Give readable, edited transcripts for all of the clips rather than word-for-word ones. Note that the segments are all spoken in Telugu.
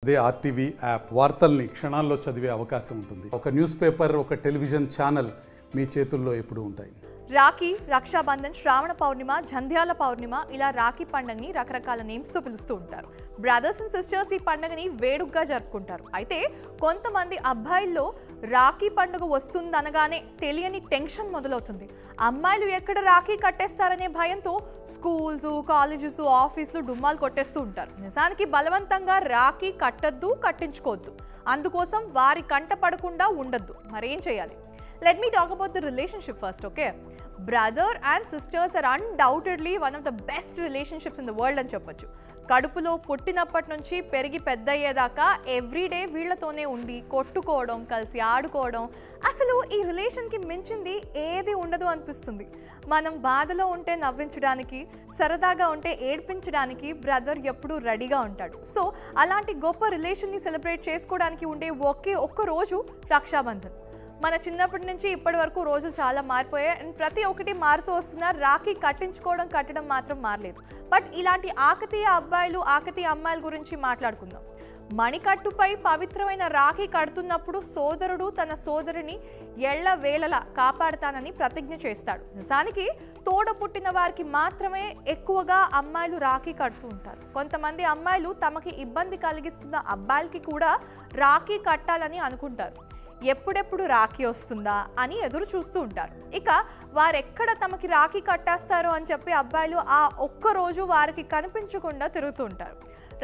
అదే ఆర్టీవీ యాప్ వార్తల్ని క్షణాల్లో చదివే అవకాశం ఉంటుంది. ఒక న్యూస్ పేపర్, ఒక టెలివిజన్ ఛానల్ మీ చేతుల్లో ఎప్పుడూ ఉంటాయి. రాఖీ, రక్షాబంధన్, శ్రావణ పౌర్ణిమ, జంధ్యాల పౌర్ణిమ ఇలా రాఖీ పండుగని రకరకాల నేమ్స్తో పిలుస్తూ ఉంటారు. బ్రదర్స్ అండ్ సిస్టర్స్ ఈ పండుగని వేడుకగా జరుపుకుంటారు. అయితే కొంతమంది అబ్బాయిల్లో రాఖీ పండుగ వస్తుందనగానే తెలియని టెన్షన్ మొదలవుతుంది. అమ్మాయిలు ఎక్కడ రాఖీ కట్టేస్తారనే భయంతో స్కూల్స్, కాలేజెస్, ఆఫీసులు డుమ్మాలు కొట్టేస్తూ ఉంటారు. నిజానికి బలవంతంగా రాఖీ కట్టద్దు, కట్టించుకోవద్దు. అందుకోసం వారి కంట పడకుండా ఉండద్దు. మరేం చేయాలి? Let me talk about the relationship first, okay? Brother and sisters are undoubtedly one of the best relationships in the world అని చెప్పొచ్చు. కడుపులో పుట్టినప్పటి నుంచి పెరిగి పెద్ద అయ్యేదాకా ఎవ్రీడే వీళ్లతోనే ఉండి కొట్టుకోవడం, కలిసి ఆడుకోవడం, అసలు ఈ రిలేషన్కి మించింది ఏది ఉండదు అనిపిస్తుంది. మనం బాధలో ఉంటే నవ్వించడానికి, సరదాగా ఉంటే ఏడ్పించడానికి బ్రదర్ ఎప్పుడూ రెడీగా ఉంటాడు. సో అలాంటి గొప్ప రిలేషన్ని సెలబ్రేట్ చేసుకోవడానికి ఉండే ఒక్క రోజు రక్షాబంధన్. మన చిన్నప్పటి నుంచి ఇప్పటి వరకు రోజులు చాలా మారిపోయాయి అండ్ ప్రతి ఒక్కటి మారుతూ వస్తున్నారు. రాఖీ కట్టడం మాత్రం మారలేదు. బట్ ఇలాంటి ఆకతీయ అబ్బాయిలు, ఆకతీయ అమ్మాయిల గురించి మాట్లాడుకుందాం. మణికట్టుపై పవిత్రమైన రాఖీ కడుతున్నప్పుడు సోదరుడు తన సోదరిని ఎళ్లవేళలా కాపాడుతానని ప్రతిజ్ఞ చేస్తాడు. నిజానికి తోడ పుట్టిన వారికి మాత్రమే ఎక్కువగా అమ్మాయిలు రాఖీ కడుతూ ఉంటారు. కొంతమంది అమ్మాయిలు తమకి ఇబ్బంది కలిగిస్తున్న అబ్బాయిలకి కూడా రాఖీ కట్టాలని అనుకుంటారు. ఎప్పుడెప్పుడు రాఖీ వస్తుందా అని ఎదురు చూస్తూ ఉంటారు. ఇక వారెక్కడ తమకి రాఖీ కట్టేస్తారో అని చెప్పి అబ్బాయిలు ఆ ఒక్కరోజు వారికి కనిపించకుండా తిరుగుతూ ఉంటారు.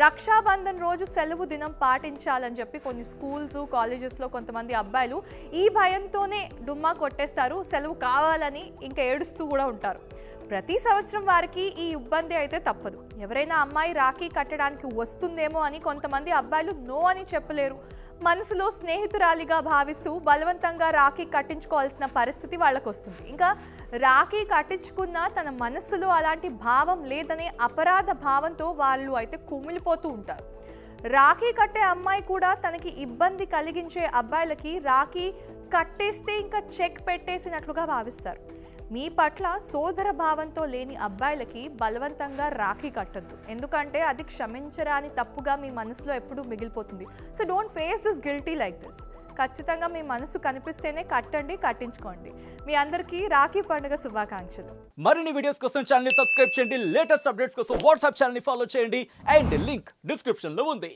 రక్షాబంధన్ రోజు సెలవు దినం పాటించాలని చెప్పి కొన్ని స్కూల్స్, కాలేజెస్లో కొంతమంది అబ్బాయిలు ఈ భయంతోనే డుమ్మా కొట్టేస్తారు. సెలవు కావాలని ఇంకా ఏడుస్తూ కూడా ఉంటారు. ప్రతి సంవత్సరం వారికి ఈ ఇబ్బంది అయితే తప్పదు. ఎవరైనా అమ్మాయి రాఖీ కట్టడానికి వస్తుందేమో అని కొంతమంది అబ్బాయిలు నో అని చెప్పలేరు. మనసులో స్నేహితురాలిగా భావిస్తూ బలవంతంగా రాఖీ కట్టించుకోవాల్సిన పరిస్థితి వాళ్ళకు వస్తుంది. ఇంకా రాఖీ కట్టించుకున్న తన మనస్సులో అలాంటి భావం లేదనే అపరాధ భావంతో వాళ్ళు అయితే కుమిలిపోతూ ఉంటారు. రాఖీ కట్టే అమ్మాయి కూడా తనకి ఇబ్బంది కలిగించే అబ్బాయిలకి రాఖీ కట్టేస్తే ఇంకా చెక్ పెట్టేసినట్లుగా భావిస్తారు. మీ పట్ల సోదర భావంతో లేని అబ్బాయిలకి బలవంతంగా రాఖీ కట్టద్దు. ఎందుకంటే అది క్షమించరాని తప్పుగా మీ మనసులో ఎప్పుడూ మిగిలిపోతుంది. So don't face this guilty like this. ఖచ్చితంగా మీ మనసు కనిపిస్తేనే కట్టండి, కట్టించుకోండి. మీ అందరికీ రాఖీ పండుగ శుభాకాంక్షలు. మరిన్ని వీడియోస్ కోసం ఛానల్ ని సబ్స్క్రైబ్ చేయండి. లేటెస్ట్ అప్డేట్స్ కోసం వాట్సాప్ ఛానల్ ని ఫాలో చేయండి. అండ్ లింక్ డిస్క్రిప్షన్ లో ఉంది.